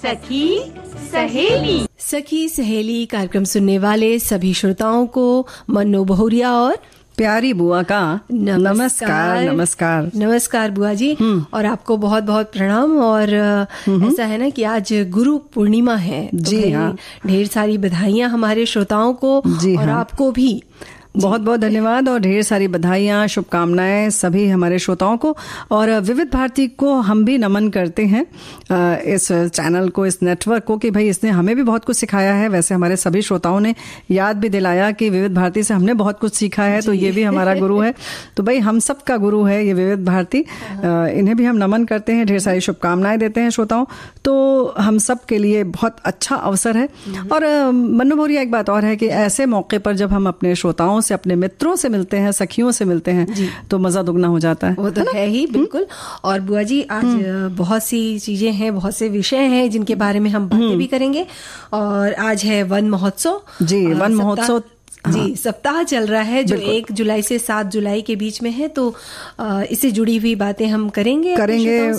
सखी सहेली कार्यक्रम सुनने वाले सभी श्रोताओं को मन्नो बहुरिया और प्यारी बुआ का नमस्कार बुआ जी। और आपको बहुत बहुत प्रणाम। और ऐसा है ना कि आज गुरु पूर्णिमा है, तो जी हाँ, ढेर सारी बधाइयां हमारे श्रोताओं को और आपको भी बहुत बहुत धन्यवाद और ढेर सारी बधाइयाँ, शुभकामनाएं सभी हमारे श्रोताओं को। और विविध भारती को हम भी नमन करते हैं, इस चैनल को, इस नेटवर्क को, कि भाई इसने हमें भी बहुत कुछ सिखाया है। वैसे हमारे सभी श्रोताओं ने याद भी दिलाया कि विविध भारती से हमने बहुत कुछ सीखा है, तो ये भी हमारा गुरु है। तो भाई हम सब का गुरु है ये विविध भारती, इन्हें भी हम नमन करते हैं, ढेर सारी शुभकामनाएं देते हैं श्रोताओं। तो हम सब के लिए बहुत अच्छा अवसर है। और मन्नू भौरिया, एक बात और है कि ऐसे मौके पर जब हम अपने श्रोताओं से, अपने मित्रों से मिलते हैं, सखियों से मिलते हैं, तो मजा दुगना हो जाता है। वो तो है ही, बिल्कुल। और बुआ जी आज बहुत सी चीजें हैं, बहुत से विषय हैं जिनके बारे में हम बातें भी करेंगे। और आज है वन महोत्सव। जी, वन महोत्सव जी सप्ताह चल रहा है जो 1 जुलाई से 7 जुलाई के बीच में है। तो इससे जुड़ी हुई बातें हम करेंगे।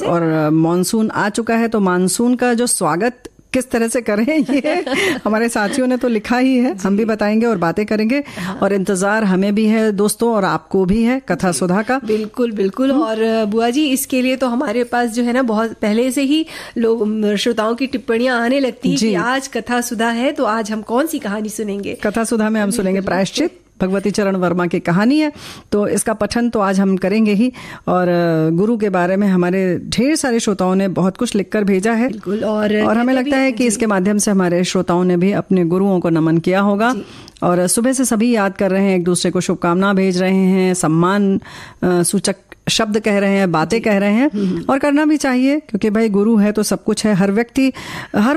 और मानसून आ चुका है, तो मानसून का जो स्वागत किस तरह से करें ये हमारे साथियों ने तो लिखा ही है, हम भी बताएंगे और बातें करेंगे। और इंतजार हमें भी है दोस्तों, और आपको भी है कथा सुधा का। बिल्कुल बिल्कुल। और बुआ जी इसके लिए तो हमारे पास जो है ना बहुत पहले से ही लोग, श्रोताओं की टिप्पणियां आने लगती है कि आज कथा सुधा है, तो आज हम कौन सी कहानी सुनेंगे। कथा सुधा में हम सुनेंगे प्रायश्चित, भगवती चरण वर्मा की कहानी है। तो इसका पठन तो आज हम करेंगे ही। और गुरु के बारे में हमारे ढेर सारे श्रोताओं ने बहुत कुछ लिखकर भेजा है। बिल्कुल। और हमें लगता है कि इसके माध्यम से हमारे श्रोताओं ने भी अपने गुरुओं को नमन किया होगा। और सुबह से सभी याद कर रहे हैं, एक दूसरे को शुभकामना भेज रहे हैं, सम्मान सूचक शब्द कह रहे हैं, बातें कह रहे हैं। और करना भी चाहिए, क्योंकि भाई गुरु है तो सब कुछ है। हर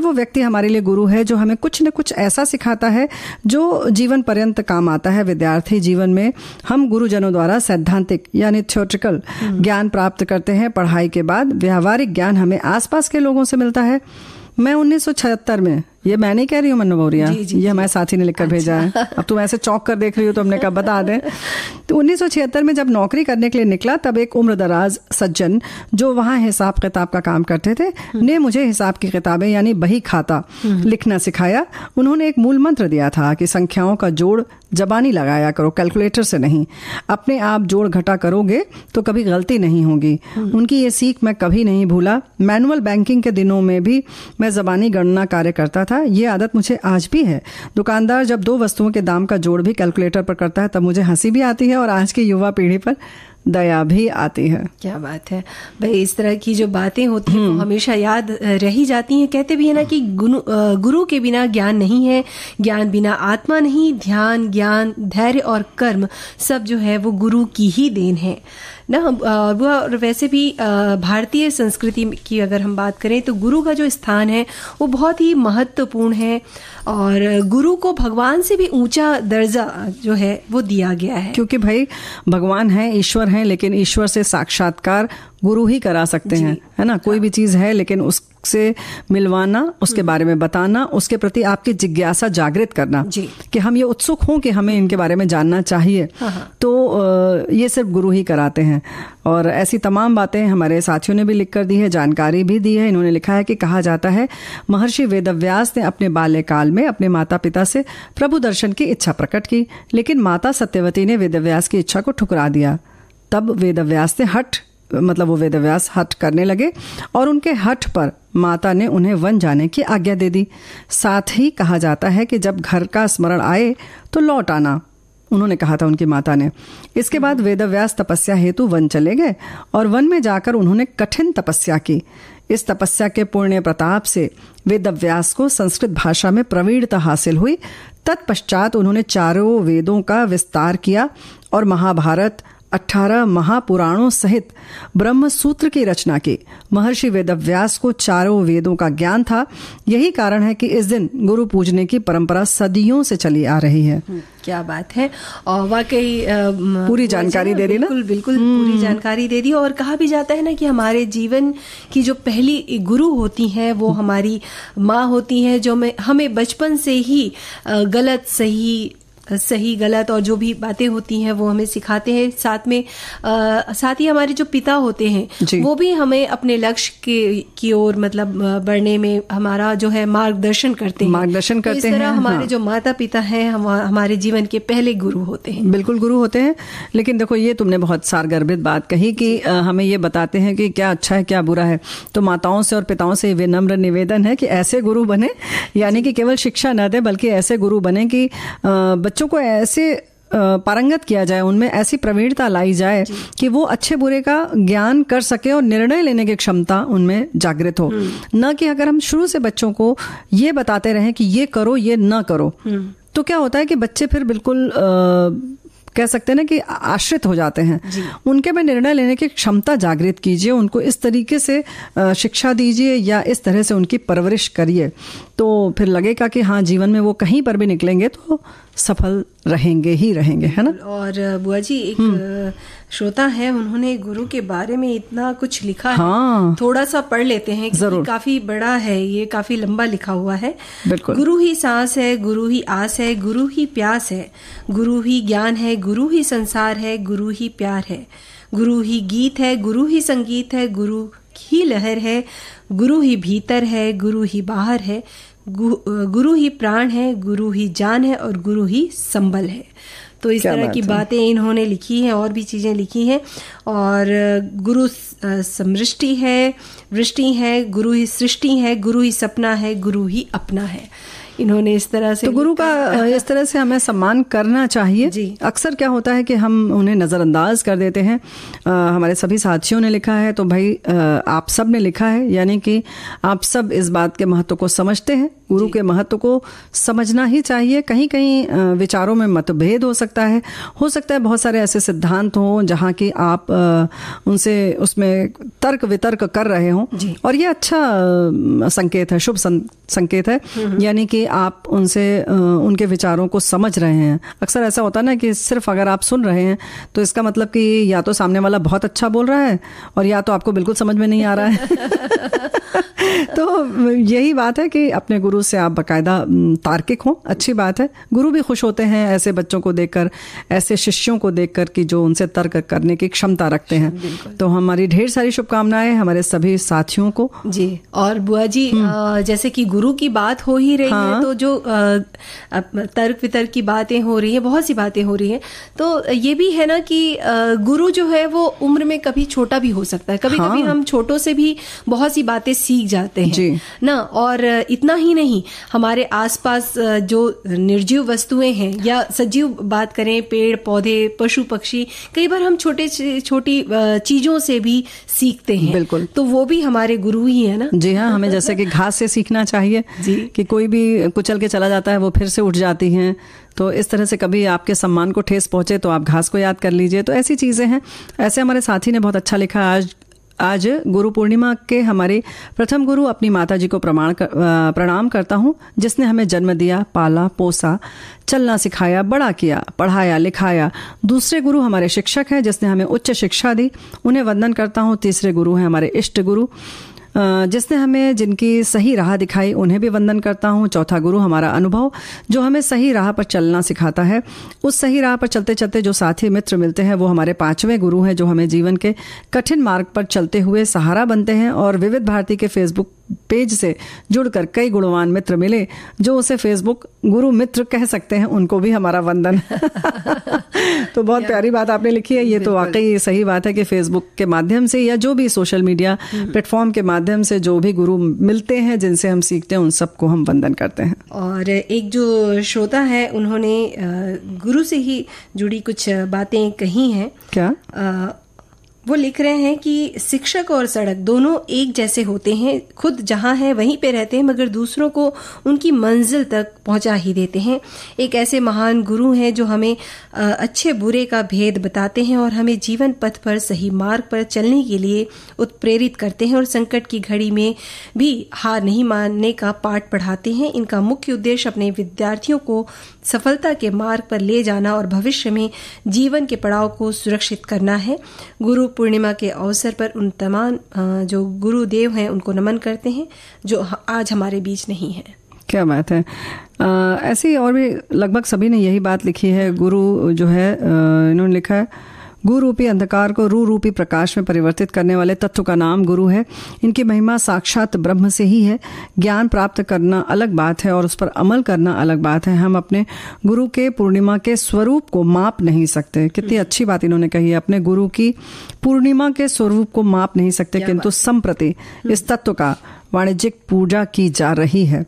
वो व्यक्ति हमारे लिए गुरु है जो हमें कुछ न कुछ ऐसा सिखाता है जो जीवन पर्यंत काम आता है। विद्यार्थी जीवन में हम गुरुजनों द्वारा सैद्धांतिक यानी थ्योरेटिकल ज्ञान प्राप्त करते हैं। पढ़ाई के बाद व्यावहारिक ज्ञान हमें आसपास के लोगों से मिलता है। मैं 1976 में, ये मैं नहीं कह रही हूँ मन्नू भौरिया, ये हमारे साथी ने लिखकर भेजा है। अब तुम ऐसे चौंक कर देख रही हो तो हमने कहा बता दें। तो 1976 में जब नौकरी करने के लिए निकला, तब एक उम्रदराज सज्जन जो वहाँ हिसाब किताब का काम करते थे ने मुझे हिसाब की किताबें यानी बही खाता लिखना सिखाया। उन्होंने एक मूल मंत्र दिया था कि संख्याओं का जोड़ जबानी लगाया करो, कैलकुलेटर से नहीं। अपने आप जोड़ घटा करोगे तो कभी गलती नहीं होगी। उनकी ये सीख मैं कभी नहीं भूला। मैनुअल बैंकिंग के दिनों में भी मैं जबानी गणना कार्य करता था। ये आदत मुझे आज भी है। दुकानदार जब 2 वस्तुओं के दाम का जोड़ भी कैलकुलेटर पर करता है तब मुझे हंसी भी आती है और आज की युवा पीढ़ी पर दया भी आती है। क्या बात है भाई, इस तरह की जो बातें होती हैं वो हमेशा याद रही जाती हैं। कहते भी है ना कि गुरु के बिना ज्ञान नहीं है, ज्ञान बिना आत्मा नहीं। ध्यान, ज्ञान, धैर्य और कर्म सब जो है वो गुरु की ही देन है ना। और वैसे भी भारतीय संस्कृति की अगर हम बात करें तो गुरु का जो स्थान है वो बहुत ही महत्वपूर्ण है। और गुरु को भगवान से भी ऊंचा दर्जा जो है वो दिया गया है, क्योंकि भाई भगवान है, ईश्वर है, लेकिन ईश्वर से साक्षात्कार गुरु ही करा सकते हैं, है ना। कोई भी चीज है लेकिन उससे मिलवाना, उसके बारे में बताना, उसके प्रति आपकी जिज्ञासा जागृत करना कि हम ये उत्सुक हों कि हमें इनके बारे में जानना चाहिए, तो ये सिर्फ गुरु ही कराते हैं। और ऐसी तमाम बातें हमारे साथियों ने भी लिख कर दी है, जानकारी भी दी है। इन्होंने लिखा है कि कहा जाता है महर्षि वेदव्यास ने अपने बाल्यकाल में अपने माता पिता से प्रभु दर्शन की इच्छा प्रकट की, लेकिन माता सत्यवती ने वेदव्यास की इच्छा को ठुकरा दिया। तब वेदव्यास हठ करने लगे और उनके हठ पर माता ने उन्हें वन जाने की आज्ञा दे दी। साथ ही कहा जाता है कि जब घर का स्मरण आए तो लौट आना, उन्होंने कहा था उनकी माता ने। इसके बाद वेदव्यास तपस्या हेतु वन चले गए और वन में जाकर उन्होंने कठिन तपस्या की। इस तपस्या के पुण्य प्रताप से वेदव्यास को संस्कृत भाषा में प्रवीणता हासिल हुई। तत्पश्चात उन्होंने 4 वेदों का विस्तार किया और महाभारत, 18 महापुराणों सहित ब्रह्म सूत्र की रचना की। महर्षि वेदव्यास को 4 वेदों का ज्ञान था। यही कारण है कि इस दिन गुरु पूजने की परंपरा सदियों से चली आ रही है। क्या बात है। और वाकई पूरी जानकारी दे दी ना। बिल्कुल पूरी जानकारी दे दी। और कहा भी जाता है ना कि हमारे जीवन की जो पहली गुरु होती हैं वो हमारी माँ होती हैं, जो हमें बचपन से ही गलत सही सही गलत और जो भी बातें होती हैं वो हमें सिखाते हैं। साथ ही हमारे जो पिता होते हैं वो भी हमें अपने लक्ष्य की ओर मतलब बढ़ने में हमारा जो है मार्गदर्शन करते हैं। तो इस तरह हमारे जो माता पिता हैं हमारे जीवन के पहले गुरु होते हैं। बिल्कुल गुरु होते हैं। लेकिन देखो ये तुमने बहुत सारगर्भित बात कही कि हमें ये बताते हैं कि क्या अच्छा है क्या बुरा है। तो माताओं से और पिताओं से विनम्र निवेदन है कि ऐसे गुरु बने, यानी कि केवल शिक्षा न दे बल्कि ऐसे गुरु बने कि बच्चों को ऐसे पारंगत किया जाए, उनमें ऐसी प्रवीणता लाई जाए कि वो अच्छे बुरे का ज्ञान कर सके और निर्णय लेने की क्षमता उनमें जागृत हो। न कि अगर हम शुरू से बच्चों को ये बताते रहें कि ये करो ये न करो, तो क्या होता है कि बच्चे फिर बिल्कुल कह सकते हैं ना कि आश्रित हो जाते हैं। उनके में निर्णय लेने की क्षमता जागृत कीजिए, उनको इस तरीके से शिक्षा दीजिए या इस तरह से उनकी परवरिश करिए, तो फिर लगेगा कि हाँ जीवन में वो कहीं पर भी निकलेंगे तो सफल रहेंगे ही रहेंगे, है ना। और बुआ जी एक श्रोता है, उन्होंने गुरु के बारे में इतना कुछ लिखा है, थोड़ा सा पढ़ लेते हैं क्योंकि काफी बड़ा है, ये काफी लंबा लिखा हुआ है। गुरु ही सांस है, गुरु ही आस है, गुरु ही प्यास है, गुरु ही ज्ञान है, गुरु ही संसार है, गुरु ही प्यार है, गुरु ही गीत है, गुरु ही संगीत है, गुरु ही लहर है, गुरु ही भीतर है, गुरु ही बाहर है, गुरु ही प्राण है, गुरु ही जान है और गुरु ही संबल है। तो इस तरह की बातें इन्होंने लिखी हैं, और भी चीजें लिखी हैं। और गुरु समृष्टि है, वृष्टि है, गुरु ही सृष्टि है, गुरु ही सपना है, गुरु ही अपना है। इन्होंने इस तरह से तो गुरु का इस तरह से हमें सम्मान करना चाहिए। अक्सर क्या होता है कि हम उन्हें नज़रअंदाज कर देते हैं। हमारे सभी साथियों ने लिखा है, तो भाई आप सब ने लिखा है, यानी कि आप सब इस बात के महत्व को समझते हैं। गुरु के महत्व को समझना ही चाहिए। कहीं कहीं विचारों में मतभेद हो सकता है बहुत सारे ऐसे सिद्धांत हों जहाँ की आप उनसे उसमें तर्क वितर्क कर रहे हों, और ये अच्छा संकेत है, शुभ संकेत है, यानी कि आप उनसे उनके विचारों को समझ रहे हैं। अक्सर ऐसा होता है ना कि सिर्फ अगर आप सुन रहे हैं तो इसका मतलब कि या तो सामने वाला बहुत अच्छा बोल रहा है और या तो आपको बिल्कुल समझ में नहीं आ रहा है। तो यही बात है कि अपने गुरु से आप बाकायदा तार्किक हों, अच्छी बात है। गुरु भी खुश होते हैं ऐसे बच्चों को देखकर, ऐसे शिष्यों को देखकर कि जो उनसे तर्क करने की क्षमता रखते हैं। तो हमारी ढेर सारी शुभकामनाएं हमारे सभी साथियों को। जी, और बुआ जी जैसे कि गुरु की बात हो ही रही है, तो जो तर्क वितर्क की बातें हो रही है, बहुत सी बातें हो रही हैं, तो ये भी है ना कि गुरु जो है वो उम्र में कभी छोटा भी हो सकता है। कभी कभी हम छोटों से भी बहुत सी बातें सीख जाते हैं ना। और इतना ही नहीं, हमारे आसपास जो निर्जीव वस्तुएं हैं या सजीव बात करें, पेड़ पौधे पशु पक्षी, कई बार हम छोटी चीजों से भी सीखते हैं। बिल्कुल, तो वो भी हमारे गुरु ही है ना। जी हाँ, हमें जैसे कि घास से सीखना चाहिए कि कोई भी कुचल के चला जाता है वो फिर से उठ जाती हैं। तो इस तरह से कभी आपके सम्मान को ठेस पहुंचे तो आप घास को याद कर लीजिए। तो ऐसी चीजें हैं। ऐसे हमारे साथी ने बहुत अच्छा लिखा। आज गुरु पूर्णिमा के हमारे प्रथम गुरु अपनी माता जी को प्रणाम करता हूँ, जिसने हमें जन्म दिया, पाला पोसा, चलना सिखाया, बड़ा किया, पढ़ाया लिखाया। दूसरे गुरु हमारे शिक्षक हैं, जिसने हमें उच्च शिक्षा दी, उन्हें वंदन करता हूँ। तीसरे गुरु हैं हमारे इष्ट गुरु, जिसने हमें जिनकी सही राह दिखाई, उन्हें भी वंदन करता हूँ। चौथा गुरु हमारा अनुभव, जो हमें सही राह पर चलना सिखाता है। उस सही राह पर चलते चलते जो साथी मित्र मिलते हैं वो हमारे पांचवें गुरु हैं, जो हमें जीवन के कठिन मार्ग पर चलते हुए सहारा बनते हैं। और विविध भारती के फेसबुक पेज से जुड़कर कई गुणवान मित्र मिले जो उसे फेसबुक गुरु मित्र कह सकते हैं, उनको भी हमारा वंदन। तो बहुत प्यारी बात आपने लिखी है। ये तो वाकई सही बात है कि फेसबुक के माध्यम से या जो भी सोशल मीडिया प्लेटफॉर्म के माध्यम से जो भी गुरु मिलते हैं, जिनसे हम सीखते हैं, उन सबको हम वंदन करते हैं। और एक जो श्रोता है, उन्होंने गुरु से ही जुड़ी कुछ बातें कही हैं। क्या वो लिख रहे हैं कि शिक्षक और सड़क दोनों एक जैसे होते हैं, खुद जहां है वहीं पे रहते हैं, मगर दूसरों को उनकी मंजिल तक पहुंचा ही देते हैं। एक ऐसे महान गुरु हैं जो हमें अच्छे बुरे का भेद बताते हैं और हमें जीवन पथ पर सही मार्ग पर चलने के लिए उत्प्रेरित करते हैं और संकट की घड़ी में भी हार नहीं मानने का पाठ पढ़ाते हैं। इनका मुख्य उद्देश्य अपने विद्यार्थियों को सफलता के मार्ग पर ले जाना और भविष्य में जीवन के पड़ाव को सुरक्षित करना है। गुरु पूर्णिमा के अवसर पर उन तमाम जो गुरुदेव हैं उनको नमन करते हैं जो आज हमारे बीच नहीं है। क्या बात है। ऐसे ही और भी लगभग सभी ने यही बात लिखी है। गुरु जो है इन्होंने लिखा है, गुरु रूपी अंधकार को रू रूपी प्रकाश में परिवर्तित करने वाले तत्व का नाम गुरु है। इनकी महिमा साक्षात ब्रह्म से ही है। ज्ञान प्राप्त करना अलग बात है और उस पर अमल करना अलग बात है। हम अपने गुरु के पूर्णिमा के स्वरूप को माप नहीं सकते। कितनी अच्छी बात इन्होंने कही है, अपने गुरु की पूर्णिमा के स्वरूप को माप नहीं सकते, किंतु संप्रति इस तत्व का वाणिज्यिक पूजा की जा रही है।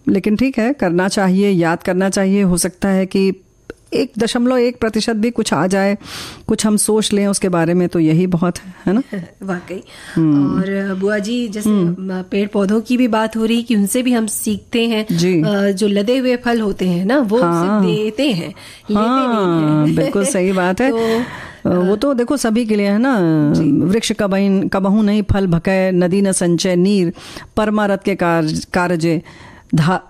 लेकिन ठीक है, करना चाहिए, याद करना चाहिए। हो सकता है कि 1.1% भी कुछ आ जाए, कुछ हम सोच लें उसके बारे में, तो यही बहुत है ना। वाकई। और बुआ जी, जैसे पेड़ पौधों की भी बात हो रही कि उनसे भी हम सीखते हैं। जो लदे हुए फल होते हैं ना, वो सिर्फ देते हैं, लेते नहीं हैं। बिल्कुल सही बात है। वो तो देखो सभी के लिए है ना। वृक्ष कबहू नहीं फल भकै, नदी न संचय नीर, परमारथ के कारजे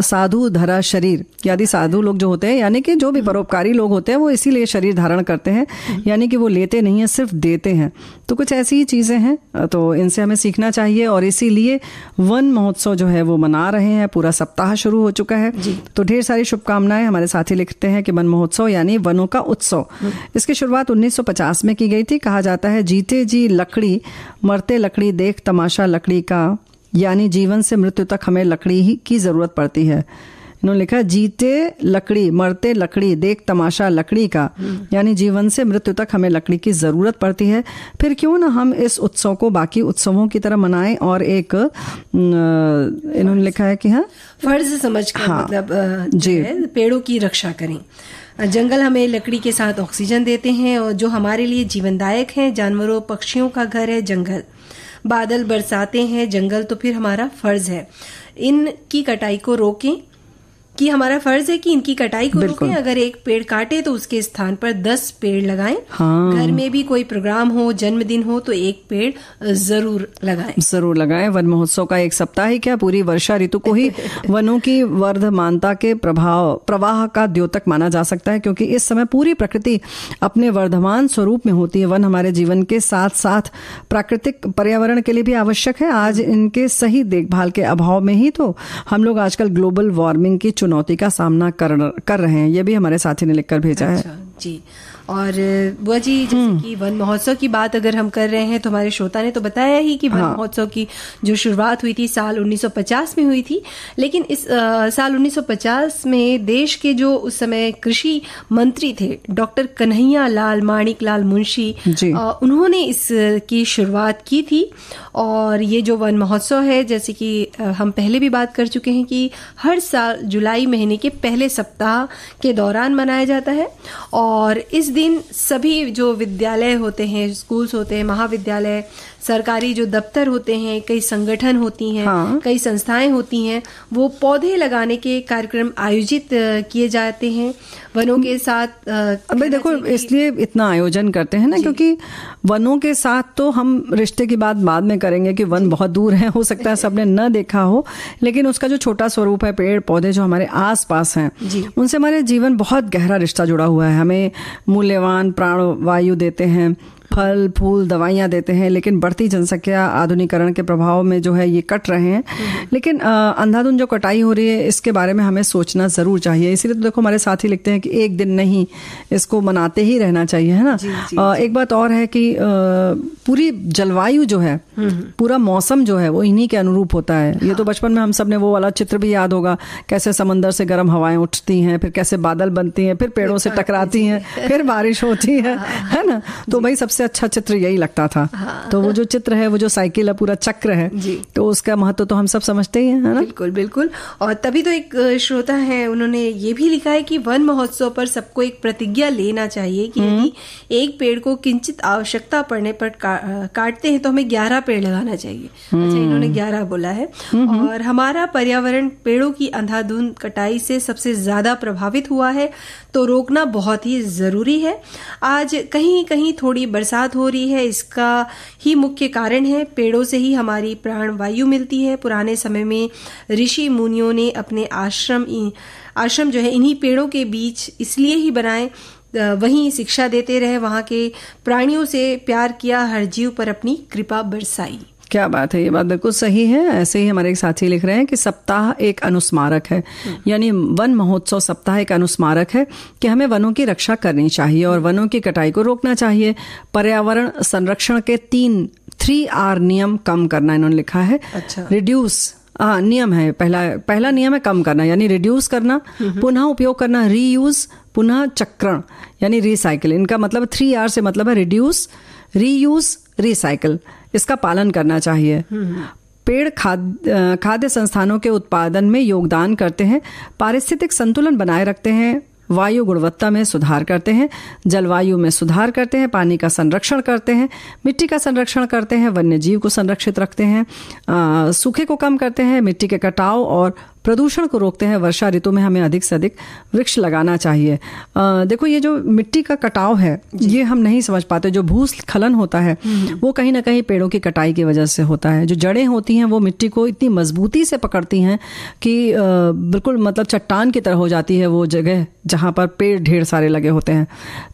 साधु धरा शरीर। यानी साधु लोग जो होते हैं, यानी कि जो भी परोपकारी लोग होते हैं, वो इसीलिए शरीर धारण करते हैं, यानी कि वो लेते नहीं है, सिर्फ देते हैं। तो कुछ ऐसी ही चीजें हैं, तो इनसे हमें सीखना चाहिए। और इसीलिए वन महोत्सव जो है वो मना रहे हैं। पूरा सप्ताह शुरू हो चुका है, तो ढेर सारी शुभकामनाएं। हमारे साथी लिखते हैं कि वन महोत्सव यानी वनों का उत्सव, इसकी शुरुआत 1950 में की गई थी। कहा जाता है जीते जी लकड़ी, मरते लकड़ी, देख तमाशा लकड़ी का, यानी जीवन से मृत्यु तक हमें लकड़ी ही की जरूरत पड़ती है। इन्होंने लिखा जीते लकड़ी, मरते लकड़ी, देख तमाशा लकड़ी का, यानी जीवन से मृत्यु तक हमें लकड़ी की जरूरत पड़ती है। फिर क्यों ना हम इस उत्सव को बाकी उत्सवों की तरह मनाएं और एक इन्होंने लिखा है कि हाँ फर्ज समझकर मतलब जी पेड़ों की रक्षा करें। जंगल हमें लकड़ी के साथ ऑक्सीजन देते हैं और जो हमारे लिए जीवनदायक है। जानवरों पक्षियों का घर है जंगल। बादल बरसाते हैं जंगल, तो फिर हमारा फर्ज है इनकी कटाई को रोकें, कि हमारा फर्ज है कि इनकी कटाई को रोकें। अगर एक पेड़ काटे तो उसके स्थान पर 10 पेड़ लगाएं। घर में भी कोई प्रोग्राम हो, जन्मदिन हो, तो एक पेड़ जरूर लगाएं। वन महोत्सव का एक सप्ताह ही क्या, पूरी वर्षा ऋतु को ही वनों की वर्धमानता के प्रवाह का द्योतक माना जा सकता है, क्योंकि इस समय पूरी प्रकृति अपने वर्धमान स्वरूप में होती है। वन हमारे जीवन के साथ साथ प्राकृतिक पर्यावरण के लिए भी आवश्यक है। आज इनके सही देखभाल के अभाव में ही तो हम लोग आजकल ग्लोबल वार्मिंग की चुनौती का सामना कर रहे हैं। ये भी हमारे साथी ने लिखकर भेजा है। जी। और बुआ जी, जैसे कि वन महोत्सव की बात अगर हम कर रहे हैं, तो हमारे श्रोता ने तो बताया ही कि वन महोत्सव की जो शुरुआत हुई थी साल 1950 में हुई थी। लेकिन इस साल 1950 में देश के जो उस समय कृषि मंत्री थे डॉक्टर कन्हैया लाल माणिक लाल मुंशी, उन्होंने इसकी शुरुआत की थी। और ये जो वन महोत्सव है, जैसे कि हम पहले भी बात कर चुके हैं कि हर साल जुलाई महीने के पहले सप्ताह के दौरान मनाया जाता है। और इस दिन सभी जो विद्यालय होते हैं, स्कूल्स होते हैं, महाविद्यालय, सरकारी जो दफ्तर होते हैं, कई संगठन होती हैं, कई संस्थाएं होती हैं, वो पौधे लगाने के कार्यक्रम आयोजित किए जाते हैं वनों के साथ। भाई देखो, इसलिए इतना आयोजन करते हैं ना, क्योंकि वनों के साथ तो हम रिश्ते की बात बाद में करेंगे कि वन बहुत दूर है, हो सकता है सबने न देखा हो, लेकिन उसका जो छोटा स्वरूप है, पेड़ पौधे जो हमारे आस पास हैं, उनसे हमारे जीवन बहुत गहरा रिश्ता जुड़ा हुआ है। हमें मूल्यवान प्राण वायु देते हैं, फल फूल दवाइयाँ देते हैं, लेकिन बढ़ती जनसंख्या आधुनिकीकरण के प्रभाव में जो है ये कट रहे हैं। लेकिन अंधाधुंध जो कटाई हो रही है, इसके बारे में हमें सोचना जरूर चाहिए। इसीलिए तो देखो हमारे साथी लिखते हैं कि एक दिन नहीं, इसको मनाते ही रहना चाहिए, है ना। एक बात और है कि पूरी जलवायु जो है, पूरा मौसम जो है, वो इन्हीं के अनुरूप होता है। ये तो बचपन में हम सब ने वो वाला चित्र भी याद होगा, कैसे समंदर से गर्म हवाएं उठती हैं, फिर कैसे बादल बनती हैं, फिर पेड़ों से टकराती हैं, फिर बारिश होती है ना। तो भाई सबसे अच्छा चित्र यही लगता था। तो वो जो चित्र है, वो जो साइकिल है, पूरा चक्र है, तो उसका महत्व तो हम सब समझते ही हैं, है ना। बिल्कुल बिल्कुल। और तभी तो एक श्रोता है, उन्होंने ये भी लिखा है कि वन महोत्सव पर सबको एक प्रतिज्ञा लेना चाहिए कि यदि एक पेड़ को किंचित आवश्यकता पड़ने पर काटते हैं तो हमें 11 पेड़ लगाना चाहिए। अच्छा, इन्होंने 11 बोला है। और हमारा पर्यावरण पेड़ों की अंधाधुंध कटाई से सबसे ज्यादा प्रभावित हुआ है, तो रोकना बहुत ही जरूरी है। आज कहीं कहीं थोड़ी बरसात हो रही है, इसका ही मुख्य कारण है पेड़ों से ही हमारी प्राण वायु मिलती है। पुराने समय में ऋषि मुनियों ने अपने आश्रम जो है इन्हीं पेड़ों के बीच इसलिए ही बनाए, वहीं शिक्षा देते रहे, वहां के प्राणियों से प्यार किया, हर जीव पर अपनी कृपा बरसाई। क्या बात है, ये बात बिल्कुल सही है। ऐसे ही हमारे एक साथी लिख रहे हैं कि सप्ताह एक अनुस्मारक है, यानी वन महोत्सव सप्ताह एक अनुस्मारक है कि हमें वनों की रक्षा करनी चाहिए और वनों की कटाई को रोकना चाहिए। पर्यावरण संरक्षण के 3R नियम कम करना इन्होंने लिखा है। अच्छा। रिड्यूस नियम है, पहला नियम है कम करना, यानी रिड्यूस करना, पुनः उपयोग करना, रीयूज, पुनः चक्रण यानी रिसाइकिल। इनका मतलब 3R से मतलब है रिड्यूस, रीयूज, रिसाइकिल। इसका पालन करना चाहिए। पेड़ खाद्य संस्थानों के उत्पादन में योगदान करते हैं, पारिस्थितिक संतुलन बनाए रखते हैं, वायु गुणवत्ता में सुधार करते हैं, जलवायु में सुधार करते हैं, पानी का संरक्षण करते हैं, मिट्टी का संरक्षण करते हैं, वन्य जीव को संरक्षित रखते हैं, सूखे को कम करते हैं, मिट्टी के कटाव और प्रदूषण को रोकते हैं। वर्षा ऋतु में हमें अधिक से अधिक वृक्ष लगाना चाहिए। देखो ये जो मिट्टी का कटाव है ये हम नहीं समझ पाते। जो भूस्खलन होता है वो कहीं ना कहीं पेड़ों की कटाई की वजह से होता है। जो जड़ें होती हैं वो मिट्टी को इतनी मजबूती से पकड़ती हैं कि बिल्कुल मतलब चट्टान की तरह हो जाती है वो जगह जहाँ पर पेड़ ढेर सारे लगे होते हैं।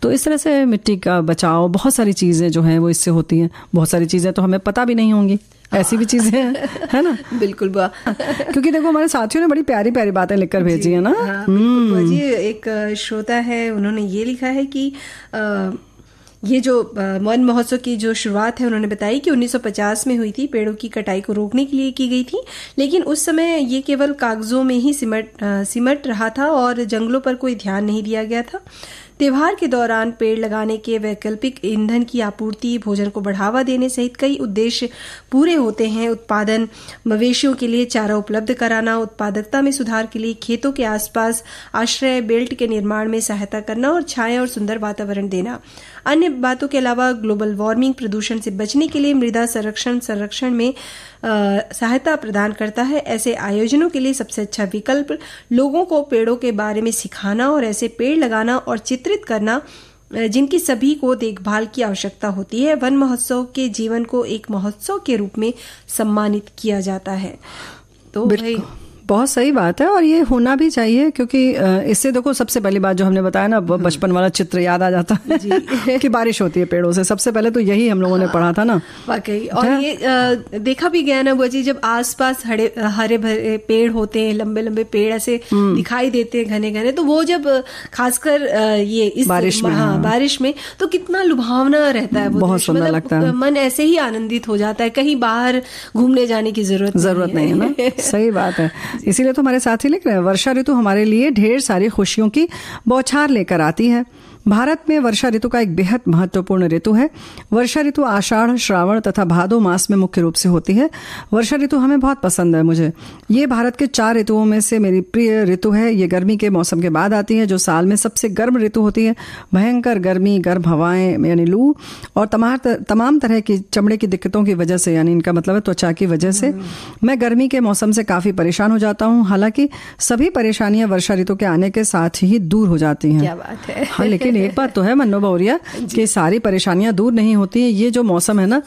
तो इस तरह से मिट्टी का बचाव, बहुत सारी चीज़ें जो हैं वो इससे होती हैं। बहुत सारी चीज़ें तो हमें पता भी नहीं होंगी, ऐसी भी चीजें हैं, है ना। बिल्कुल बुआ। क्योंकि देखो हमारे साथियों ने बड़ी प्यारी प्यारी बातें लिखकर भेजी है ना। बुआ जी, एक श्रोता है, उन्होंने ये लिखा है कि ये जो वन महोत्सव की जो शुरुआत है उन्होंने बताई कि 1950 में हुई थी, पेड़ों की कटाई को रोकने के लिए की गई थी, लेकिन उस समय ये केवल कागजों में ही सिमट रहा था और जंगलों पर कोई ध्यान नहीं दिया गया था। त्योहार के दौरान पेड़ लगाने के वैकल्पिक ईंधन की आपूर्ति, भोजन को बढ़ावा देने सहित कई उद्देश्य पूरे होते हैं। उत्पादन, मवेशियों के लिए चारा उपलब्ध कराना, उत्पादकता में सुधार के लिए खेतों के आसपास आश्रय बेल्ट के निर्माण में सहायता करना और छाया और सुंदर वातावरण देना। अन्य बातों के अलावा ग्लोबल वार्मिंग, प्रदूषण से बचने के लिए मृदा संरक्षण में सहायता प्रदान करता है। ऐसे आयोजनों के लिए सबसे अच्छा विकल्प लोगों को पेड़ों के बारे में सिखाना और ऐसे पेड़ लगाना और चित्रित करना जिनकी सभी को देखभाल की आवश्यकता होती है। वन महोत्सव के जीवन को एक महोत्सव के रूप में सम्मानित किया जाता है। तो भाई बहुत सही बात है और ये होना भी चाहिए, क्योंकि इससे देखो सबसे पहली बात जो हमने बताया ना, बचपन वाला चित्र याद आ जाता है कि बारिश होती है पेड़ों से। सबसे पहले तो यही हम लोगों ने पढ़ा था ना, वाकई। और ये देखा भी गया ना बुआ जी, जब आसपास हरे भरे पेड़ होते हैं, लंबे लंबे पेड़ ऐसे दिखाई देते हैं घने घने, तो वो जब खासकर ये इस बारिश में तो कितना लुभावना रहता है वो, बहुत सुंदर लगता है। मन ऐसे ही आनंदित हो जाता है, कहीं बाहर घूमने जाने की जरूरत नहीं है ना। सही बात है। इसीलिए तो हमारे साथी लिख रहे हैं, वर्षा ऋतु हमारे लिए ढेर सारी खुशियों की बौछार लेकर आती है। भारत में वर्षा ऋतु का एक बेहद महत्वपूर्ण ऋतु है। वर्षा ऋतु आषाढ़, श्रावण तथा भादो मास में मुख्य रूप से होती है। वर्षा ऋतु हमें बहुत पसंद है। मुझे ये भारत के 4 ऋतुओं में से मेरी प्रिय ऋतु है। ये गर्मी के मौसम के बाद आती है, जो साल में सबसे गर्म ऋतु होती है। भयंकर गर्मी, गर्म हवाएं यानी लू और तमाम तरह की चमड़े की दिक्कतों की वजह से, यानी इनका मतलब है त्वचा की वजह से, मैं गर्मी के मौसम से काफी परेशान हो जाता हूँ। हालांकि सभी परेशानियां वर्षा ऋतु के आने के साथ ही दूर हो जाती हैं। क्या बात है। हाँ, लेकिन एक बात तो है मन्नो बहुरिया कि सारी परेशानियां दूर नहीं होती है। ये जो मौसम है ना,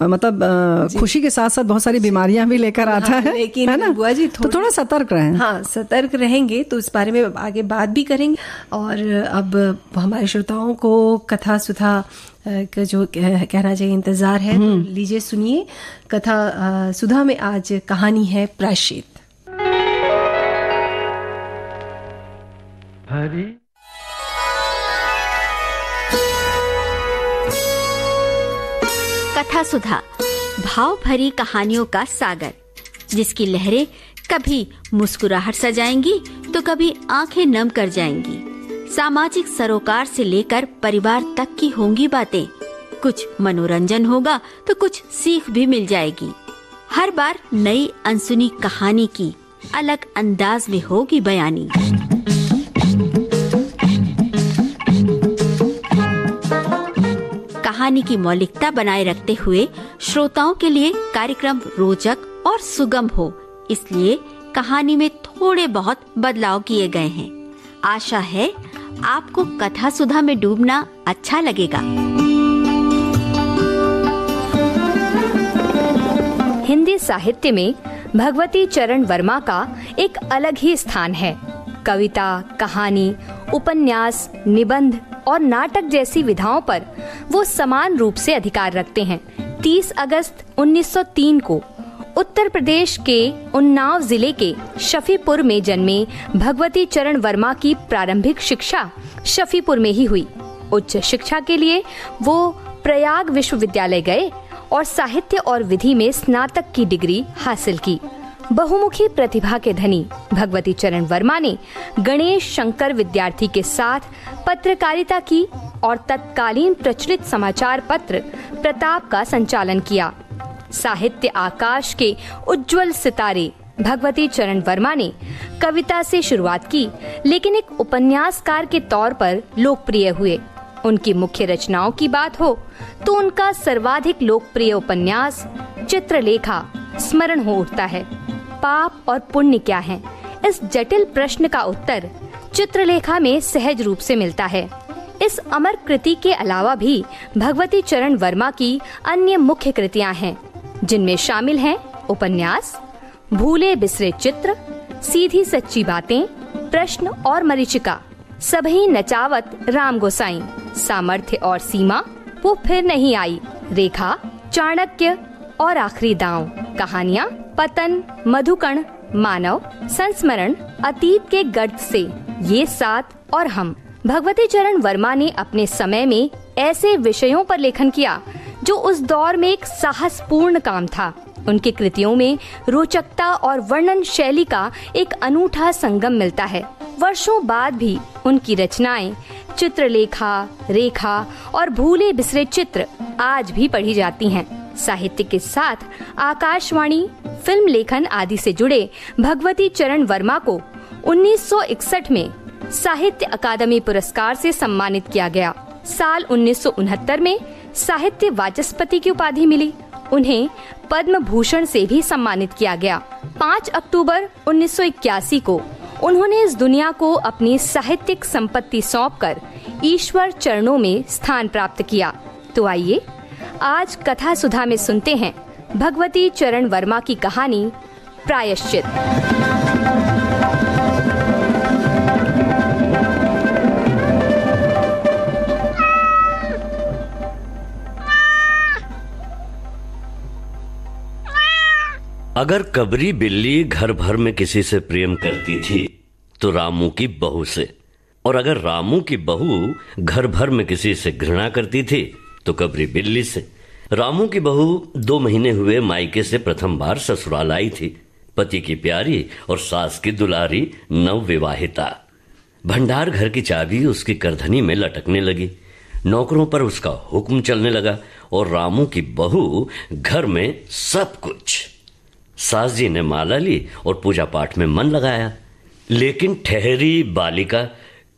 मतलब खुशी के साथ साथ बहुत सारी बीमारियां भी लेकर आता है, लेकिन है ना बुआ जी, तो थोड़ा सतर्क रहें। हाँ, सतर्क रहेंगे तो इस बारे में आगे बात भी करेंगे। और अब हमारे श्रोताओं को कथा सुधा का जो कहना चाहिए इंतजार है, तो लीजिए सुनिए कथा सुधा में आज कहानी है प्रायश्चित। कथा सुधा, भाव भरी कहानियों का सागर, जिसकी लहरें कभी मुस्कुराहट सजाएंगी तो कभी आंखें नम कर जाएंगी। सामाजिक सरोकार से लेकर परिवार तक की होंगी बातें। कुछ मनोरंजन होगा तो कुछ सीख भी मिल जाएगी। हर बार नई अनसुनी कहानी की अलग अंदाज में होगी बयानी। कहानी की मौलिकता बनाए रखते हुए श्रोताओं के लिए कार्यक्रम रोचक और सुगम हो, इसलिए कहानी में थोड़े बहुत बदलाव किए गए हैं। आशा है आपको कथा सुधा में डूबना अच्छा लगेगा। हिंदी साहित्य में भगवती चरण वर्मा का एक अलग ही स्थान है। कविता, कहानी, उपन्यास, निबंध और नाटक जैसी विधाओं पर वो समान रूप से अधिकार रखते हैं। 30 अगस्त 1903 को उत्तर प्रदेश के उन्नाव जिले के शफीपुर में जन्मे भगवती चरण वर्मा की प्रारंभिक शिक्षा शफीपुर में ही हुई। उच्च शिक्षा के लिए वो प्रयाग विश्वविद्यालय गए और साहित्य और विधि में स्नातक की डिग्री हासिल की। बहुमुखी प्रतिभा के धनी भगवती चरण वर्मा ने गणेश शंकर विद्यार्थी के साथ पत्रकारिता की और तत्कालीन प्रचलित समाचार पत्र प्रताप का संचालन किया। साहित्य आकाश के उज्जवल सितारे भगवती चरण वर्मा ने कविता से शुरुआत की, लेकिन एक उपन्यासकार के तौर पर लोकप्रिय हुए। उनकी मुख्य रचनाओं की बात हो तो उनका सर्वाधिक लोकप्रिय उपन्यास चित्रलेखा स्मरण हो उठता है। पाप और पुण्य क्या है, इस जटिल प्रश्न का उत्तर चित्रलेखा में सहज रूप से मिलता है। इस अमर कृति के अलावा भी भगवती चरण वर्मा की अन्य मुख्य कृतियां हैं, जिनमें शामिल हैं उपन्यास भूले बिसरे चित्र, सीधी सच्ची बातें, प्रश्न और मरीचिका, सभी नचावत राम गोसाई, सामर्थ्य और सीमा, वो फिर नहीं आई, रेखा, चाणक्य और आखिरी दांव, कहानियाँ, पतन, मधुकण, मानव, संस्मरण, अतीत के गर्त से, ये साथ और हम। भगवती चरण वर्मा ने अपने समय में ऐसे विषयों पर लेखन किया जो उस दौर में एक साहसपूर्ण काम था। उनकी कृतियों में रोचकता और वर्णन शैली का एक अनूठा संगम मिलता है। वर्षों बाद भी उनकी रचनाएं चित्रलेखा, रेखा और भूले बिसरे चित्र आज भी पढ़ी जाती हैं। साहित्य के साथ आकाशवाणी, फिल्म लेखन आदि से जुड़े भगवती चरण वर्मा को 1961 में साहित्य अकादमी पुरस्कार से सम्मानित किया गया। साल 1969 में साहित्य वाचस्पति की उपाधि मिली। उन्हें पद्म भूषण से भी सम्मानित किया गया। 5 अक्टूबर 1981 को उन्होंने इस दुनिया को अपनी साहित्यिक संपत्ति सौंपकर ईश्वर चरणों में स्थान प्राप्त किया। तो आइए आज कथा सुधा में सुनते हैं भगवती चरण वर्मा की कहानी प्रायश्चित। अगर कबरी बिल्ली घर भर में किसी से प्रेम करती थी तो रामू की बहू से, और अगर रामू की बहू घर भर में किसी से घृणा करती थी तो कबरी बिल्ली से। रामू की बहू 2 महीने हुए मायके से प्रथम बार ससुराल आई थी। पति की प्यारी और सास की दुलारी नवविवाहिता। भंडार घर की चाबी उसकी करधनी में लटकने लगी। नौकरों पर उसका हुक्म चलने लगा और रामू की बहू घर में सब कुछ। सास जी ने माला ली और पूजा पाठ में मन लगाया, लेकिन ठहरी बालिका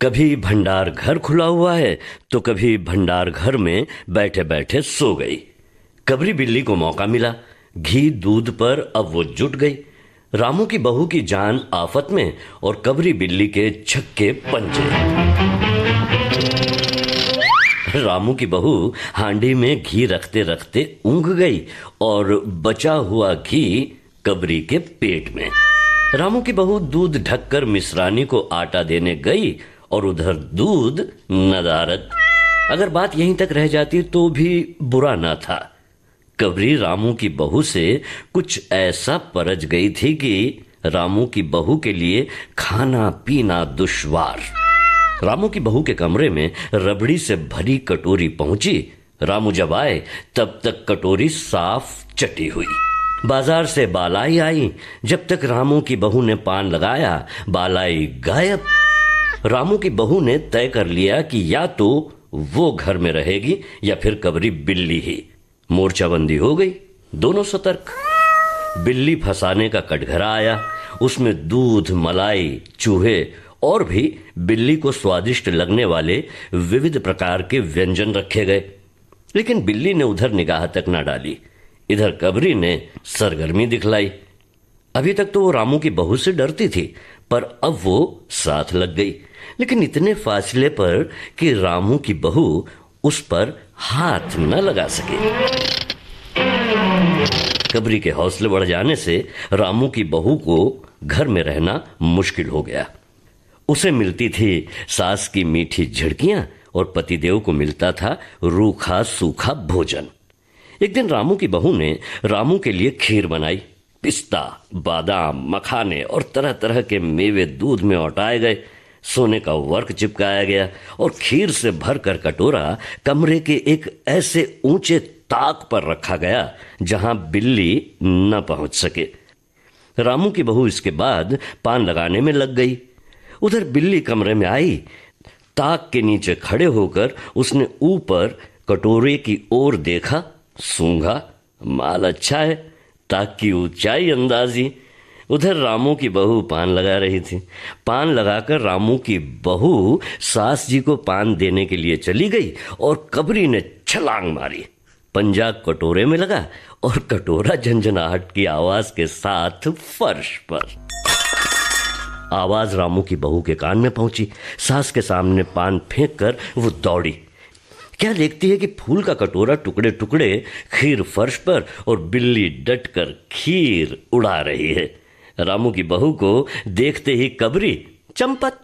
कभी भंडार घर खुला हुआ है तो कभी भंडार घर में बैठे बैठे सो गई। कबरी बिल्ली को मौका मिला, घी दूध पर अब वो जुट गई। रामू की बहू की जान आफत में और कबरी बिल्ली के छक्के पंजे। रामू की बहू हांडी में घी रखते रखते ऊँघ गई और बचा हुआ घी कबरी के पेट में। रामू की बहू दूध ढककर मिश्रानी को आटा देने गई और उधर दूध नदारत। अगर बात यहीं तक रह जाती तो भी बुरा ना था। कबरी रामू की बहू से कुछ ऐसा परज गई थी कि रामू की बहू के लिए खाना पीना दुश्वार। रामू की बहू के कमरे में रबड़ी से भरी कटोरी पहुंची। रामू जब आए तब तक कटोरी साफ चटी हुई। बाजार से बालाई आई। जब तक रामू की बहू ने पान लगाया बालाई गायब। रामू की बहू ने तय कर लिया कि या तो वो घर में रहेगी या फिर कबरी बिल्ली ही। मोर्चाबंदी हो गई, दोनों सतर्क। बिल्ली फंसाने का कटघरा आया। उसमें दूध, मलाई, चूहे और भी बिल्ली को स्वादिष्ट लगने वाले विविध प्रकार के व्यंजन रखे गए, लेकिन बिल्ली ने उधर निगाह तक न डाली। इधर कबरी ने सरगर्मी दिखलाई। अभी तक तो वो रामू की बहू से डरती थी, पर अब वो साथ लग गई, लेकिन इतने फासले पर कि रामू की बहू उस पर हाथ न लगा सके। कबरी के हौसले बढ़ जाने से रामू की बहू को घर में रहना मुश्किल हो गया। उसे मिलती थी सास की मीठी झिड़कियां और पतिदेव को मिलता था रूखा सूखा भोजन। एक दिन रामू की बहू ने रामू के लिए खीर बनाई। पिस्ता, बादाम, मखाने और तरह तरह के मेवे दूध में औटाए गए। सोने का वर्क चिपकाया गया और खीर से भरकर कटोरा कमरे के एक ऐसे ऊंचे ताक पर रखा गया जहां बिल्ली न पहुंच सके। रामू की बहू इसके बाद पान लगाने में लग गई। उधर बिल्ली कमरे में आई। ताक के नीचे खड़े होकर उसने ऊपर कटोरे की ओर देखा, सूंघा, माल अच्छा है, ताक की ऊंचाई अंदाजी। उधर रामू की बहू पान लगा रही थी। पान लगाकर रामू की बहू सास जी को पान देने के लिए चली गई और कबरी ने छलांग मारी। पंजा कटोरे में लगा और कटोरा झंझनाहट की आवाज के साथ फर्श पर। आवाज रामू की बहू के कान में पहुंची। सास के सामने पान फेंक कर वो दौड़ी। क्या देखती है कि फूल का कटोरा टुकड़े टुकड़े, खीर फर्श पर और बिल्ली डटकर खीर उड़ा रही है। रामू की बहू को देखते ही कबरी चंपत।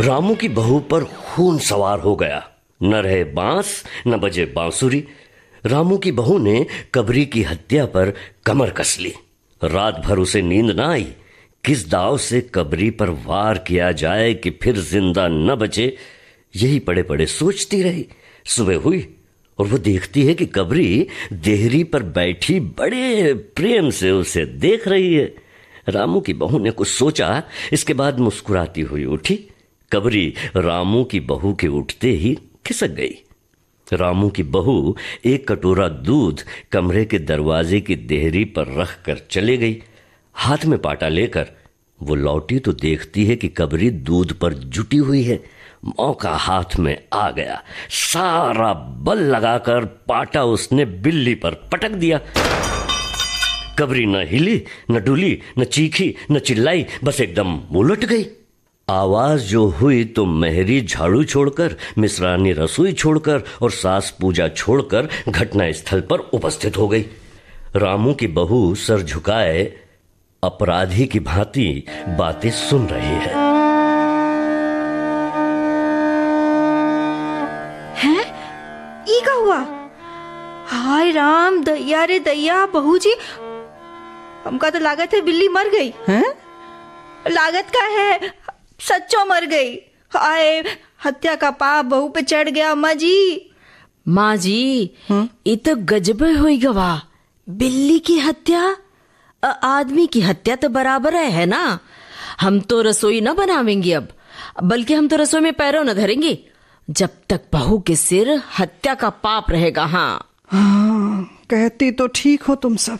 रामू की बहू पर खून सवार हो गया। न रहे बांस, न बजे बांसुरी। रामू की बहू ने कबरी की हत्या पर कमर कस ली। रात भर उसे नींद न आई। किस दाव से कबरी पर वार किया जाए कि फिर जिंदा न बचे, यही पड़े पड़े सोचती रही। सुबह हुई और वो देखती है कि कबरी देहरी पर बैठी बड़े प्रेम से उसे देख रही है। रामू की बहू ने कुछ सोचा, इसके बाद मुस्कुराती हुई उठी। कबरी रामू की बहू के उठते ही खिसक गई। रामू की बहू एक कटोरा दूध कमरे के दरवाजे की देहरी पर रख कर चले गई। हाथ में पाटा लेकर वो लौटी तो देखती है कि कबरी दूध पर जुटी हुई है। मौका हाथ में आ गया। सारा बल लगाकर पाटा उसने बिल्ली पर पटक दिया। कबरी न हिली, न डुली, न चीखी, न चिल्लाई, बस एकदम उलट गई। आवाज जो हुई तो मेहरी झाड़ू छोड़कर, मिश्रानी रसोई छोड़कर और सास पूजा छोड़कर घटना स्थल पर उपस्थित हो गई। रामू की बहू सर झुकाए अपराधी की भांति बातें सुन रही है। का हुआ? हाय राम, दैया रे दैया, बहू जी, हमका तो लागत है बिल्ली मर गई है। लागत का है, सच्चो मर गई। हाय, हत्या का पाप बहू पे चढ़ गया। अम्मा जी, माँ जी, ये तो गजब हुई गवा। बिल्ली की हत्या, आदमी की हत्या तो बराबर है ना। हम तो रसोई न बनावेंगे अब, बल्कि हम तो रसोई में पैरों न धरेंगे जब तक बहू के सिर हत्या का पाप रहेगा। हाँ, कहती तो ठीक हो तुम सब।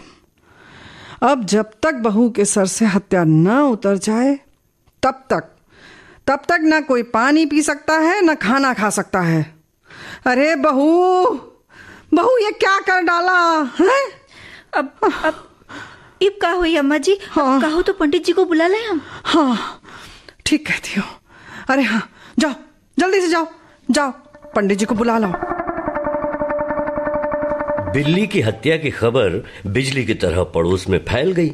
अब जब तक बहू के सर से हत्या न उतर जाए तब तक ना कोई पानी पी सकता है, ना खाना खा सकता है। अरे बहू ये क्या कर डाला है? अब इब का हुई अम्मा जी? हाँ। कहो तो पंडित जी को बुला ले हम। हाँ, ठीक कहती हो। अरे हाँ, जाओ, जल्दी से जाओ, पंडित जी को बुला लो। बिल्ली की हत्या की खबर बिजली की तरह पड़ोस में फैल गई।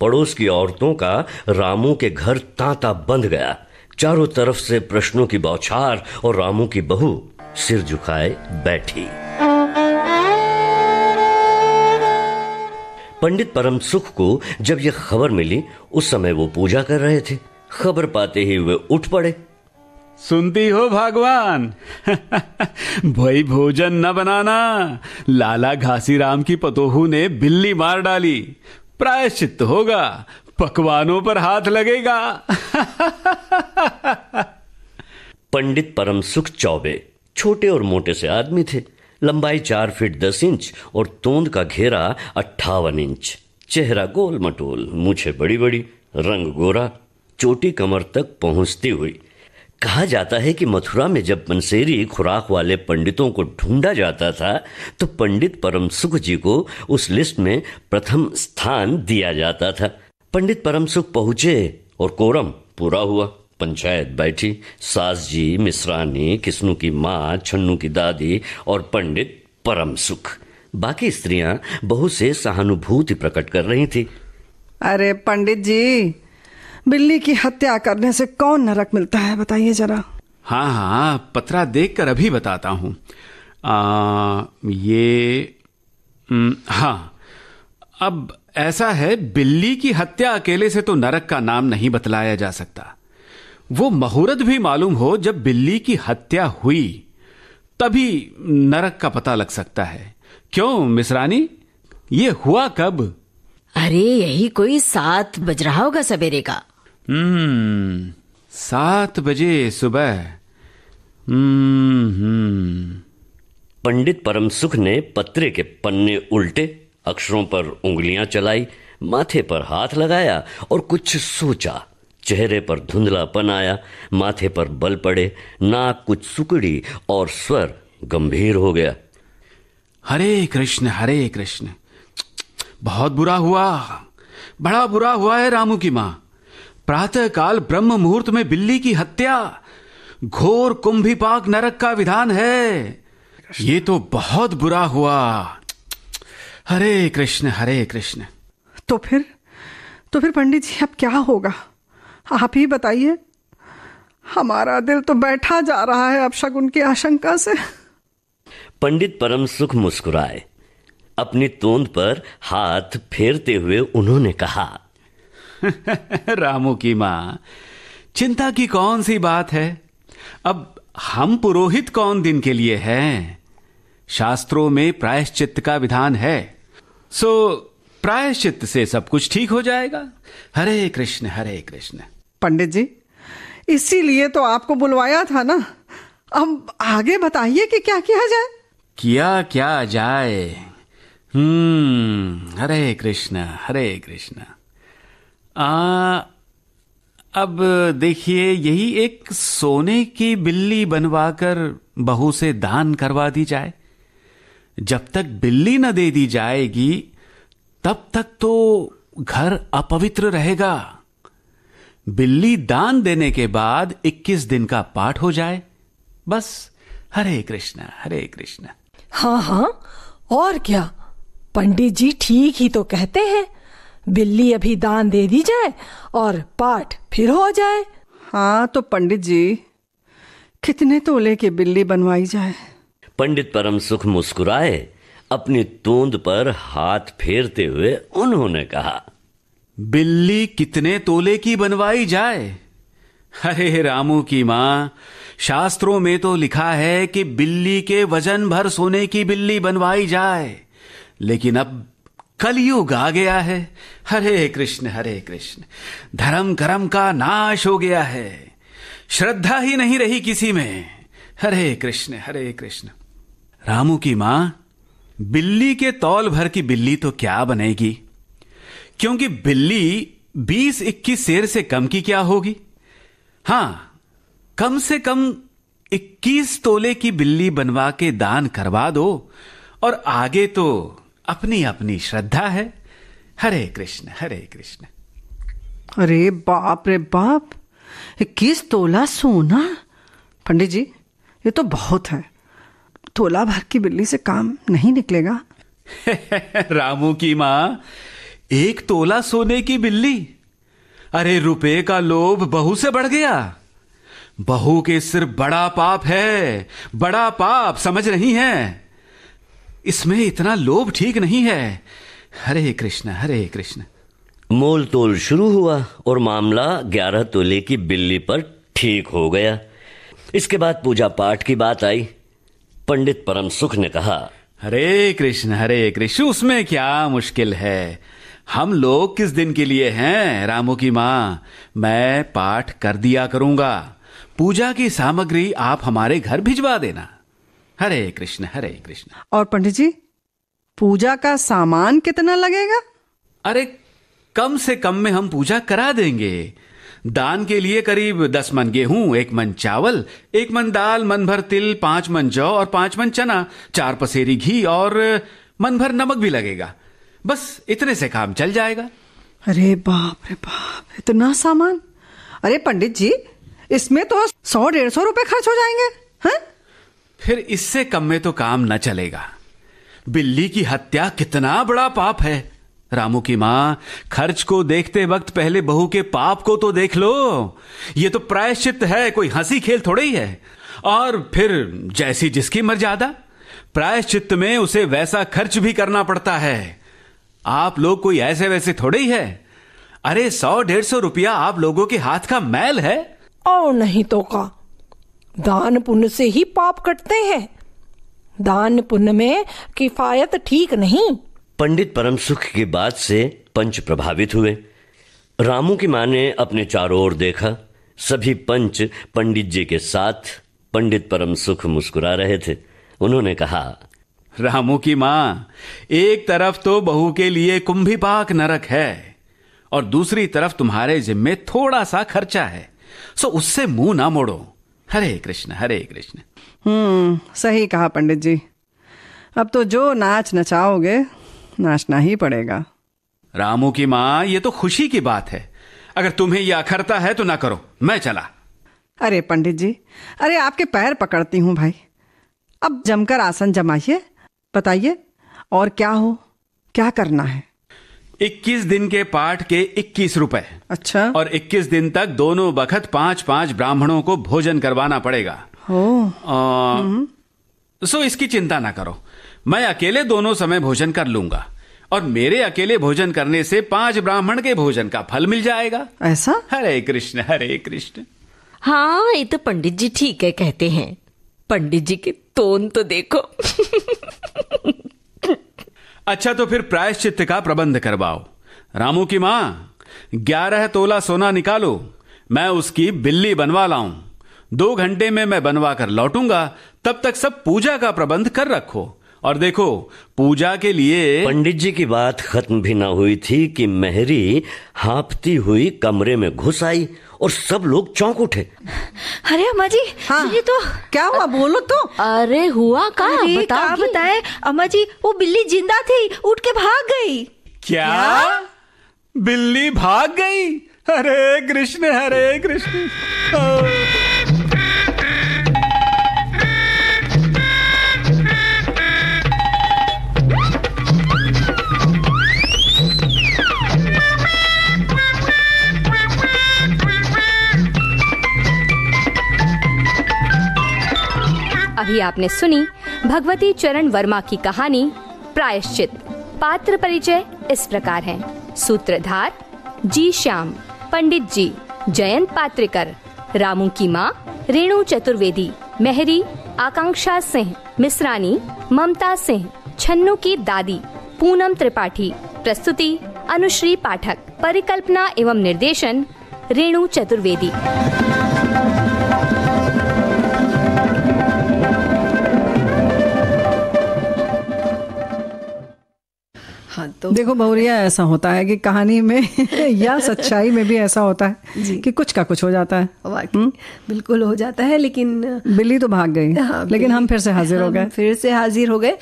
पड़ोस की औरतों का रामू के घर तांता बंध गया। चारों तरफ से प्रश्नों की बौछार और रामू की बहू सिर झुकाए बैठी। पंडित परम सुख को जब यह खबर मिली, उस समय वो पूजा कर रहे थे। खबर पाते ही वे उठ पड़े। सुनती हो भगवान, भाई भोजन न बनाना। लाला घासीराम की पतोहू ने बिल्ली मार डाली, प्रायश्चित होगा, पकवानों पर हाथ लगेगा। पंडित परम सुख चौबे छोटे और मोटे से आदमी थे। लंबाई 4 फीट 10 इंच और तोंद का घेरा 58 इंच। चेहरा गोल मटोल, मूछें बड़ी बड़ी, रंग गोरा, चोटी कमर तक पहुंचती हुई। कहा जाता है कि मथुरा में जब पंसेरी खुराक वाले पंडितों को ढूंढा जाता था तो पंडित परम सुख जी को उस लिस्ट में प्रथम स्थान दिया जाता था। पंडित परम सुख पहुंचे और कोरम पूरा हुआ। पंचायत बैठी। सास जी, मिश्रानी, किस्नू की माँ, छन्नू की दादी और पंडित परम सुख। बाकी स्त्रियां बहू से सहानुभूति प्रकट कर रही थी। अरे पंडित जी, बिल्ली की हत्या करने से कौन नरक मिलता है, बताइए जरा। हाँ, पतरा देखकर अभी बताता हूँ। हाँ, अब ऐसा है, बिल्ली की हत्या अकेले से तो नरक का नाम नहीं बतलाया जा सकता। वो मुहूर्त भी मालूम हो जब बिल्ली की हत्या हुई, तभी नरक का पता लग सकता है। क्यों मिसरानी, ये हुआ कब? अरे यही कोई 7 बज रहा होगा सवेरे का। 7 बजे सुबह। पंडित परमसुख ने पत्रे के पन्ने उल्टे, अक्षरों पर उंगलियां चलाई, माथे पर हाथ लगाया और कुछ सोचा। चेहरे पर धुंधलापन आया, माथे पर बल पड़े, नाक कुछ सुकड़ी और स्वर गंभीर हो गया। हरे कृष्ण, हरे कृष्ण। बहुत बुरा हुआ, बड़ा बुरा हुआ है रामू की मां। प्रातः काल ब्रह्म मुहूर्त में बिल्ली की हत्या, घोर कुंभीपाक नरक का विधान है। ये तो बहुत बुरा हुआ। हरे कृष्ण, हरे कृष्ण। तो फिर पंडित जी अब क्या होगा, आप ही बताइए। हमारा दिल तो बैठा जा रहा है अपशकुन की आशंका से। पंडित परमसुख मुस्कुराए। अपनी तोंद पर हाथ फेरते हुए उन्होंने कहा, रामू की मां, चिंता की कौन सी बात है। अब हम पुरोहित कौन दिन के लिए हैं। शास्त्रों में प्रायश्चित्त का विधान है, सो प्रायश्चित्त से सब कुछ ठीक हो जाएगा। हरे कृष्ण, हरे कृष्ण। पंडित जी, इसीलिए तो आपको बुलवाया था ना। अब आगे बताइए कि क्या किया जाए। क्या जाए। हरे कृष्ण, हरे कृष्ण। अब देखिए, यही एक सोने की बिल्ली बनवाकर बहू से दान करवा दी जाए। जब तक बिल्ली न दे दी जाएगी तब तक तो घर अपवित्र रहेगा। बिल्ली दान देने के बाद 21 दिन का पाठ हो जाए, बस। हरे कृष्ण, हरे कृष्ण। हाँ, और क्या, पंडित जी ठीक ही तो कहते हैं। बिल्ली अभी दान दे दी जाए और पाठ फिर हो जाए। हाँ तो पंडित जी, कितने तोले की बिल्ली बनवाई जाए। पंडित परमसुख मुस्कुराए। अपनी तोंद पर हाथ फेरते हुए उन्होंने कहा, बिल्ली कितने तोले की बनवाई जाए। अरे रामू की मां, शास्त्रों में तो लिखा है कि बिल्ली के वजन भर सोने की बिल्ली बनवाई जाए, लेकिन अब कलयुग आ गया है। हरे कृष्ण, हरे कृष्ण। धर्म कर्म का नाश हो गया है, श्रद्धा ही नहीं रही किसी में। हरे कृष्ण, हरे कृष्ण। रामू की मां, बिल्ली के तौल भर की बिल्ली तो क्या बनेगी, क्योंकि बिल्ली 20-21 सेर से कम की क्या होगी। हां, कम से कम 21 तोले की बिल्ली बनवा के दान करवा दो, और आगे तो अपनी अपनी श्रद्धा है। हरे कृष्ण, हरे कृष्ण। अरे बाप रे बाप, 21 तोला सोना। पंडित जी, ये तो बहुत है। तोला भर की बिल्ली से काम नहीं निकलेगा। रामू की मां, 1 तोला सोने की बिल्ली। अरे रुपए का लोभ बहू से बढ़ गया। बहू के सिर बड़ा पाप है, बड़ा पाप, समझ नहीं है। इसमें इतना लोभ ठीक नहीं है। हरे कृष्ण, हरे कृष्ण। मोल तोल शुरू हुआ और मामला 11 तोले की बिल्ली पर ठीक हो गया। इसके बाद पूजा पाठ की बात आई। पंडित परमसुख ने कहा, हरे कृष्ण, हरे कृष्ण। उसमें क्या मुश्किल है, हम लोग किस दिन के लिए हैं। रामू की मां, मैं पाठ कर दिया करूंगा। पूजा की सामग्री आप हमारे घर भिजवा देना। हरे कृष्ण, हरे कृष्ण। और पंडित जी, पूजा का सामान कितना लगेगा। अरे कम से कम में हम पूजा करा देंगे। दान के लिए करीब 10 मन गेहूं, 1 मन चावल, 1 मन दाल, मन भर तिल, 5 मन जौ और 5 मन चना, 4 पसेरी घी और मन भर नमक भी लगेगा। बस इतने से काम चल जाएगा। अरे बाप रे बाप, इतना सामान। अरे पंडित जी, इसमें तो 100-150 रुपए खर्च हो जाएंगे। हैं? फिर इससे कम में तो काम न चलेगा। बिल्ली की हत्या कितना बड़ा पाप है। रामू की मां, खर्च को देखते वक्त पहले बहू के पाप को तो देख लो। ये तो प्रायश्चित है, कोई हंसी खेल थोड़ा ही है। और फिर जैसी जिसकी मर्यादा। प्रायश्चित्त में उसे वैसा खर्च भी करना पड़ता है। आप लोग कोई ऐसे वैसे थोड़े ही है। अरे 100-150 रुपया आप लोगों के हाथ का मैल है। और नहीं तो का, दान पुण्य से ही पाप कटते हैं। दान पुण्य में किफायत ठीक नहीं। पंडित परम सुख की बात से पंच प्रभावित हुए। रामू की मां ने अपने चारों ओर देखा। सभी पंच पंडित जी के साथ। पंडित परम सुख मुस्कुरा रहे थे। उन्होंने कहा, रामू की मां, एक तरफ तो बहू के लिए कुंभीपाक नरक है और दूसरी तरफ तुम्हारे जिम्मे थोड़ा सा खर्चा है, सो उससे मुंह ना मोड़ो। हरे कृष्ण हरे कृष्ण। सही कहा पंडित जी। अब तो जो नाच नचाओगे नाचना ही पड़ेगा। रामू की मां, ये तो खुशी की बात है। अगर तुम्हें यह अखरता है तो ना करो, मैं चला। अरे पंडित जी, अरे आपके पैर पकड़ती हूँ भाई, अब जमकर आसन जमाइए, बताइए और क्या करना है। 21 दिन के पाठ के 21 रुपए। अच्छा। और 21 दिन तक दोनों बखत 5-5 ब्राह्मणों को भोजन करवाना पड़ेगा। सो इसकी चिंता ना करो, मैं अकेले दोनों समय भोजन कर लूंगा और मेरे अकेले भोजन करने से 5 ब्राह्मण के भोजन का फल मिल जाएगा। ऐसा? हरे कृष्ण हरे कृष्ण। हाँ, ये तो पंडित जी ठीक है कहते हैं। पंडित जी के टोन तो देखो। अच्छा, तो फिर प्रायश्चित्त का प्रबंध करवाओ। रामू की मां, 11 तोला सोना निकालो, मैं उसकी बिल्ली बनवा लाऊं। 2 घंटे में मैं बनवा कर लौटूंगा, तब तक सब पूजा का प्रबंध कर रखो। और देखो, पूजा के लिए। पंडित जी की बात खत्म भी ना हुई थी कि मेहरी हाँफती हुई कमरे में घुस आई और सब लोग चौंक उठे। अरे अम्मा जी, हाँ, ये तो क्या हुआ, बोलो तो। अरे हुआ का, बताए अम्मा जी, वो बिल्ली जिंदा थी, उठ के भाग गई। क्या? बिल्ली भाग गई? हरे कृष्ण हरे कृष्ण। अभी आपने सुनी भगवती चरण वर्मा की कहानी प्रायश्चित। पात्र परिचय इस प्रकार हैं। सूत्रधार जी श्याम, पंडित जी जयंत पात्रिकर, रामू की माँ रेणु चतुर्वेदी, मेहरी आकांक्षा सिंह, मिश्रानी ममता सिंह, छन्नू की दादी पूनम त्रिपाठी, प्रस्तुति अनुश्री पाठक, परिकल्पना एवं निर्देशन रेणु चतुर्वेदी। हाँ, तो देखो बहुरिया, ऐसा होता है कि कहानी में या सच्चाई में भी ऐसा होता है कि कुछ का कुछ हो जाता है। बिल्कुल हो जाता है, लेकिन बिल्ली तो भाग गई। हाँ, लेकिन हम फिर से हाजिर हो गए।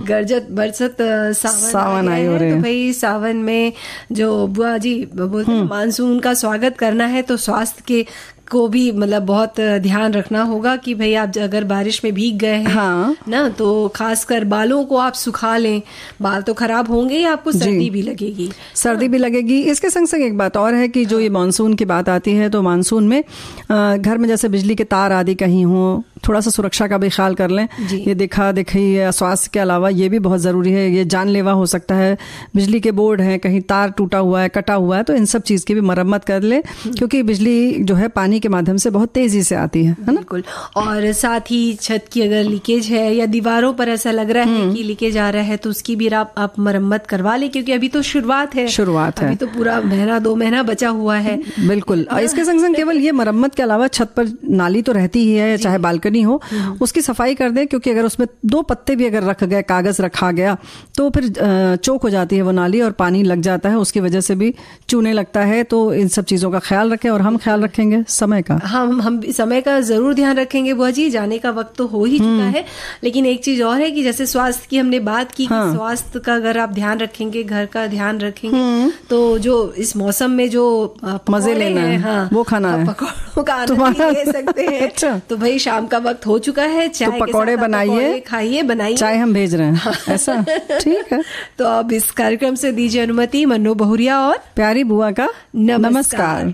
गरजत बरसत सावन आई हो रहे हैं। तो भाई सावन में जो बुआ जी बोलते हैं मानसून का स्वागत करना है, तो स्वास्थ्य के को भी मतलब बहुत ध्यान रखना होगा कि भाई आप अगर बारिश में भीग गए हैं ना, तो खासकर बालों को आप सुखा लें। बाल तो खराब होंगे ही, आपको सर्दी भी लगेगी। इसके संग संग एक बात और है कि जो ये मानसून की बात आती है, तो मानसून में घर में जैसे बिजली के तार आदि कहीं हो, थोड़ा सा सुरक्षा का भी ख्याल कर लें। ये देखी स्वास्थ्य के अलावा ये भी बहुत ज़रूरी है। ये जानलेवा हो सकता है। बिजली के बोर्ड हैं, कहीं तार टूटा हुआ है, कटा हुआ है, तो इन सब चीज़ की भी मरम्मत कर ले, क्योंकि बिजली जो है पानी के माध्यम से बहुत तेजी से आती है ना। बिल्कुल। और साथ ही छत की अगर लीकेज है या दीवारों पर ऐसा लग रहा है कि लीकेज आ रहा है, तो उसकी भी आप मरम्मत करवा ले, क्योंकि अभी तो शुरुआत है। अभी तो पूरा 1-2 महीना बचा हुआ है। बिल्कुल। और इसके संग संग केवल ये मरम्मत के अलावा छत पर नाली तो रहती ही है, चाहे बालकनी हो, उसकी सफाई कर दें, क्योंकि अगर उसमें 2 पत्ते भी अगर रख गए, कागज रखा गया, तो फिर चौक हो जाती है वो नाली और पानी लग जाता है, उसकी वजह से भी चूने लगता है। तो इन सब चीजों का ख्याल रखें, और हम ख्याल रखेंगे समय का। हम समय का जरूर ध्यान रखेंगे बुआ जी। जाने का वक्त तो हो ही चुका है, लेकिन एक चीज और है कि जैसे स्वास्थ्य की हमने बात की, स्वास्थ्य का अगर आप ध्यान रखेंगे, घर का ध्यान रखेंगे, तो जो इस मौसम में जो मजे लेना है, वो खाना है, पकौड़ों का आनंद ले सकते हैं। अच्छा। तो भाई शाम का वक्त हो चुका है, चाय तो पकौड़े बनाइए, खाइए, बनाइए, चाय हम भेज रहे हैं। ऐसा ठीक है। तो अब इस कार्यक्रम से दीजिए अनुमति। मन्नू बहुरिया और प्यारी बुआ का नमस्कार।